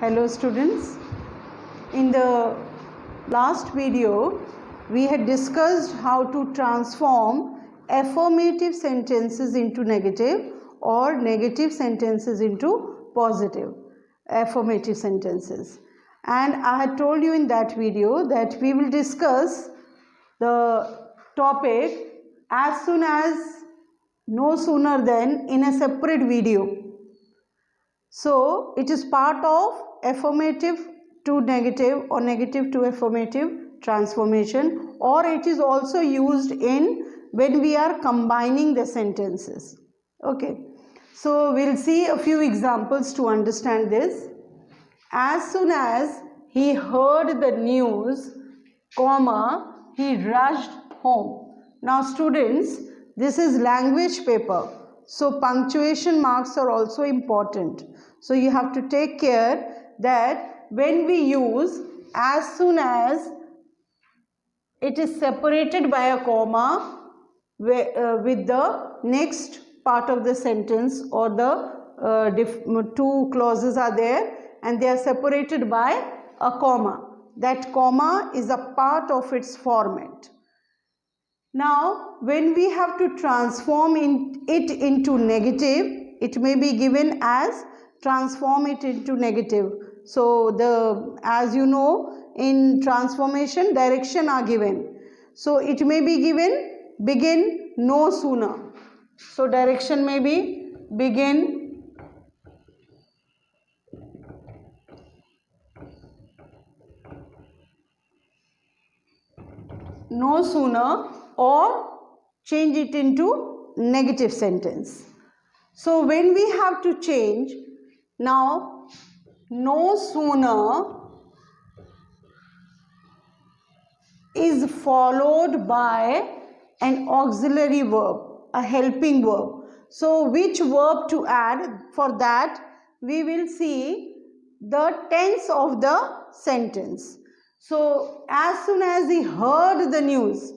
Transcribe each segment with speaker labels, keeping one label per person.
Speaker 1: Hello students. In the last video we had discussed how to transform affirmative sentences into negative or negative sentences into positive affirmative sentences, and I had told you in that video that we will discuss the topic as soon as, no sooner than, in a separate video. So it is part of affirmative to negative or negative to affirmative transformation, or it is also used in when we are combining the sentences. Okay, so we'll see a few examples to understand this. As soon as he heard the news, comma, he rushed home. Now students, this is language paper, so punctuation marks are also important. So you have to take care that when we use as soon as, it is separated by a comma with the next part of the sentence, or the two clauses are there and they are separated by a comma. That comma is a part of its format. Now when we have to transform it into negative, it may be given as transform it into negative. So as you know, in transformation direction are given. So it may be given begin no sooner. So direction may be begin no sooner, or change it into negative sentence. So when we have to change, now no sooner is followed by an auxiliary verb, a helping verb. So which verb to add? For that we will see the tense of the sentence. So as soon as he heard the news,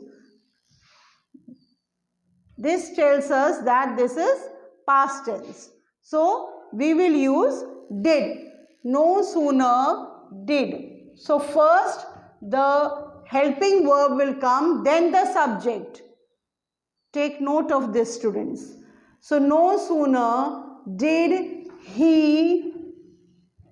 Speaker 1: this tells us that this is past tense. So we will use did. No sooner did. So first the helping verb will come, then the subject. Take note of this, students. So no sooner did he.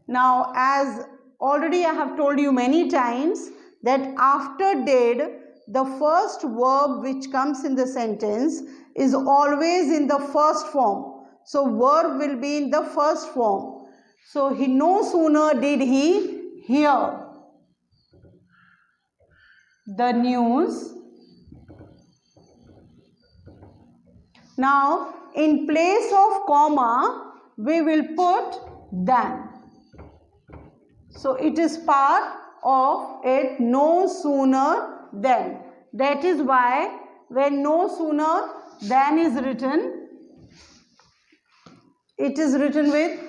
Speaker 1: Now as already I have told you many times that after did, the first verb which comes in the sentence is always in the first form. So verb will be in the first form. So he no sooner did he hear the news. Now in place of comma we will put than. So it is part of it, no sooner than. That is why when no sooner than is written, it is written with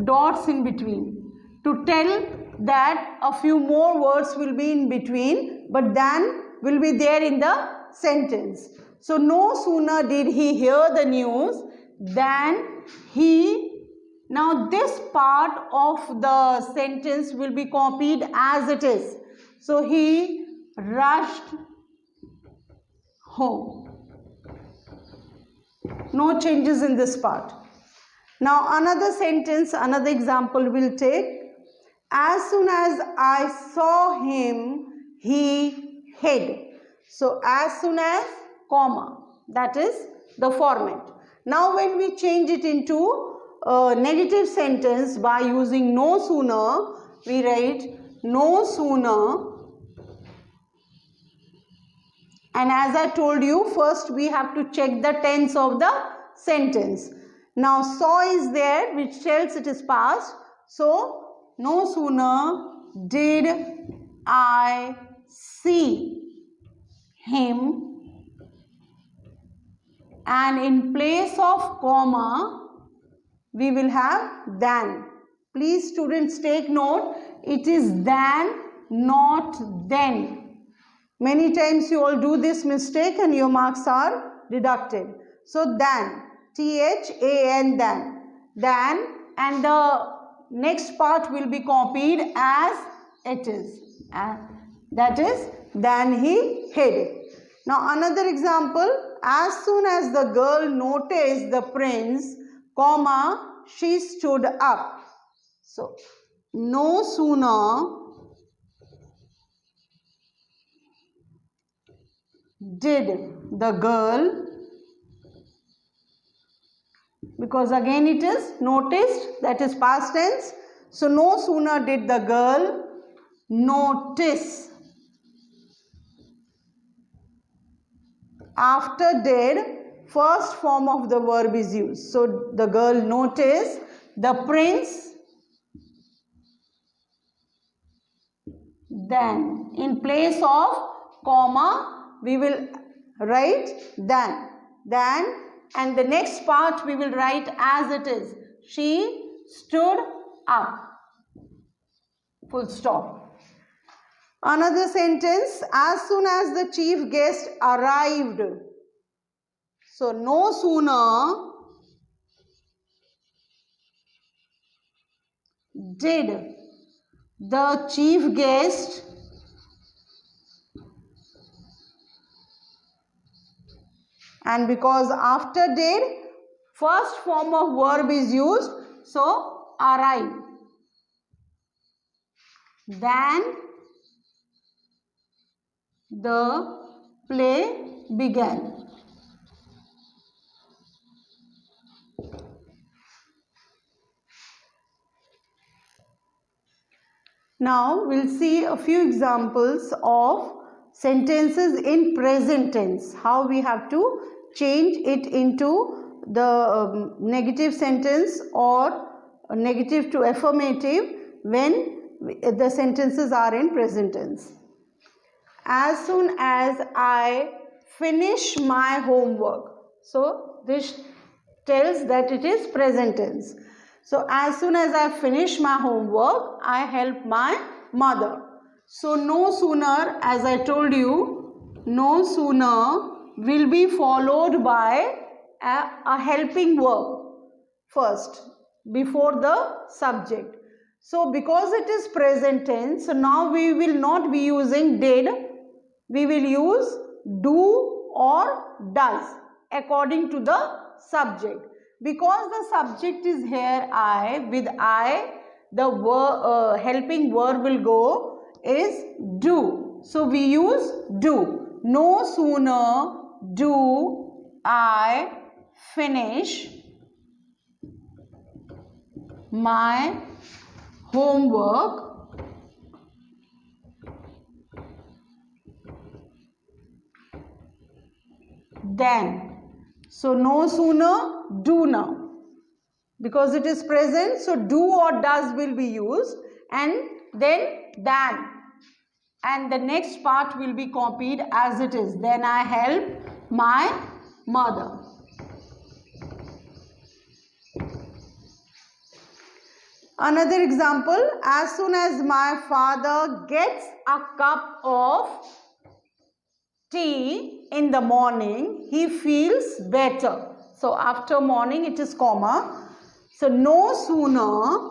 Speaker 1: dots in between to tell that a few more words will be in between, but than will be there in the sentence. So no sooner did he hear the news than he. Now this part of the sentence will be copied as it is. So he rushed home. No changes in this part. Now another sentence, another example we'll take. As soon as I saw him, he hid. So as soon as, comma, that is the format. Now when we change it into a negative sentence by using no sooner, we write no sooner. And as I told you, first we have to check the tense of the sentence. Now saw is there, which tells it is past. So no sooner did I see him, and in place of comma we will have than. Please students take note, it is than, not then. Many times you all do this mistake and your marks are deducted. So than, T-H-A-N, than, and the next part will be copied as it is. That is, then he hid. Now another example, as soon as the girl noticed the prince, comma, she stood up. So, no sooner did the girl, because again it is noticed, that is past tense. So, no sooner did the girl notice. After did, first form of the verb is used. So, the girl noticed the prince. Then, in place of comma, we will write then. Then, and the next part we will write as it is. She stood up. Full stop. Another sentence, as soon as the chief guest arrived. So, no sooner did the chief guest and because after did, first form of verb is used, so arrive. Then the play began. Now we'll see a few examples of sentences in present tense. How we have to change it into the negative sentence or negative to affirmative when the sentences are in present tense. As soon as I finish my homework. So this tells that it is present tense. So as soon as I finish my homework, I help my mother. So no sooner, as I told you, no sooner will be followed by a helping verb first before the subject. So because it is present tense, so now we will not be using did. We will use do or does according to the subject. Because the subject is here I, with I, the helping verb will go is do. So we use do. No sooner do I finish my homework then. So no sooner, do now. Because it is present, so do or does will be used, and then than. And the next part will be copied as it is. Then I help my mother. Another example, as soon as my father gets a cup of tea in the morning, he feels better. So after morning it is comma. So no sooner,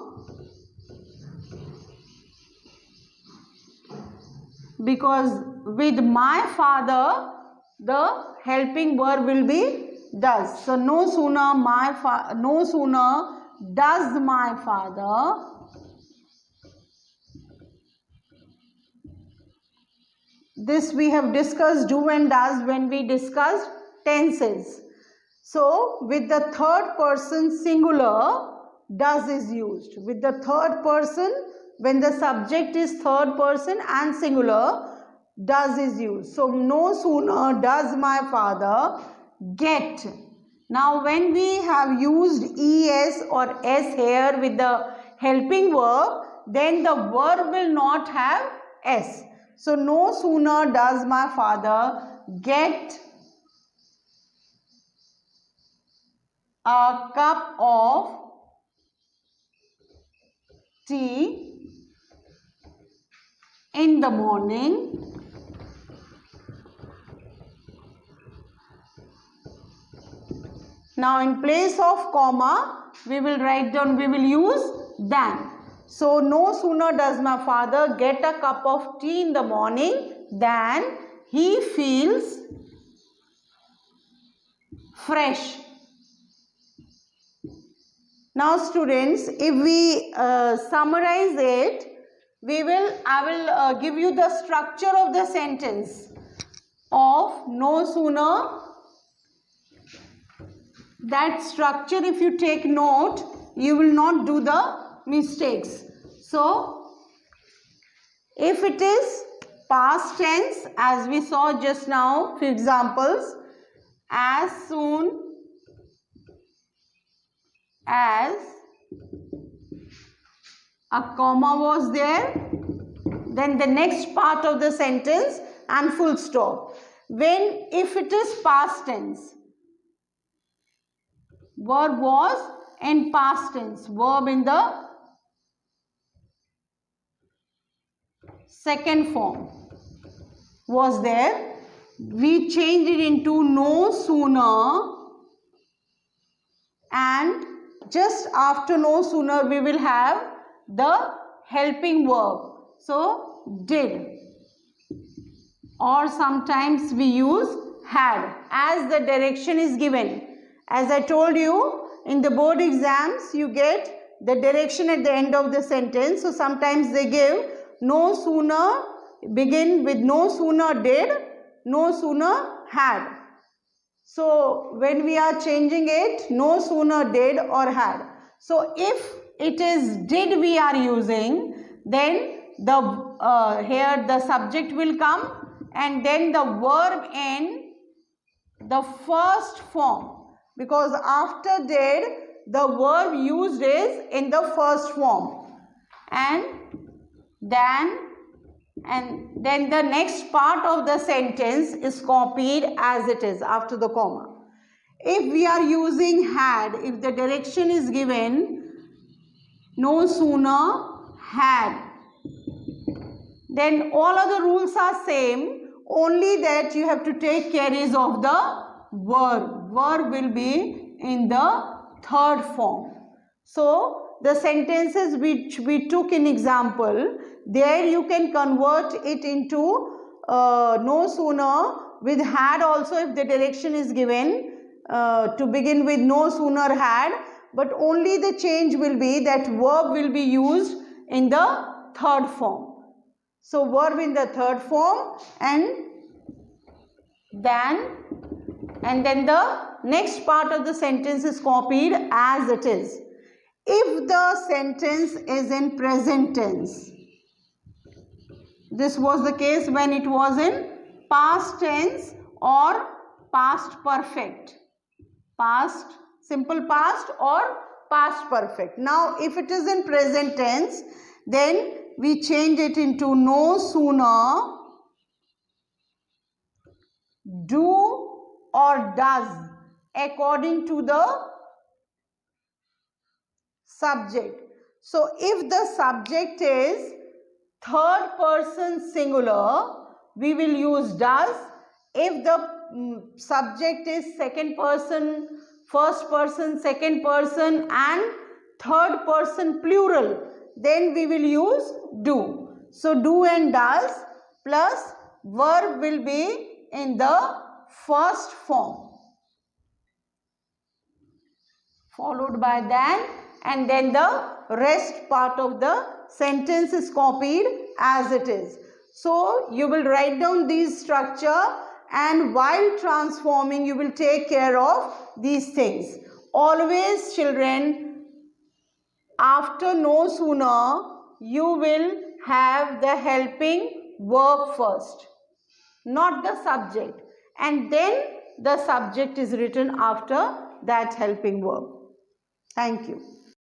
Speaker 1: because with my father the helping verb will be does. So no sooner does my father this we have discussed do and does when we discussed tenses. So with the third person singular, does is used. With the third person, when the subject is third person and singular, does is used. So no sooner does my father get. Now when we have used es or s here with the helping verb, then the verb will not have s. So no sooner does my father get a cup of tea in the morning now in place of comma we will write down, we will use than. So no sooner does my father get a cup of tea in the morning than he feels fresh. Now students, if we summarize it, I will give you the structure of the sentence of no sooner. That structure, if you take note, you will not do the mistakes. So, if it is past tense, as we saw just now, for examples, as soon as a comma was there, then the next part of the sentence and full stop. If it is past tense, verb was in past tense, verb in the second form was there, we changed it into no sooner, and just after no sooner we will have the helping verb. So did, or sometimes we use had as the direction is given. As I told you, in the board exams you get the direction at the end of the sentence. So sometimes they give no sooner, begin with no sooner did, no sooner had. So when we are changing it, no sooner did or had. So if it is did we are using, then here the subject will come and then the verb in the first form, because after did the verb used is in the first form, and then the next part of the sentence is copied as it is after the comma. If we are using had, if the direction is given no sooner had, then all other rules are same, only that you have to take care is of the verb. Verb will be in the third form. So the sentences which we took in example, there you can convert it into no sooner with had also if the direction is given to begin with no sooner had, but only the change will be that verb will be used in the third form. So verb in the third form, and then the next part of the sentence is copied as it is. If the sentence is in present tense, this was the case when it was in past tense or past perfect, past, simple past or past perfect. Now if it is in present tense, then we change it into no sooner do or does according to the subject. So if the subject is third person singular, we will use does. If the subject is second person, first person, second person and third person plural, then we will use do. So do and does plus verb will be in the first form, followed by than, and then the rest part of the sentence is copied as it is. So you will write down these structure, and while transforming you will take care of these things. Always children, after no sooner you will have the helping verb first, not the subject, and then the subject is written after that helping verb. Thank you.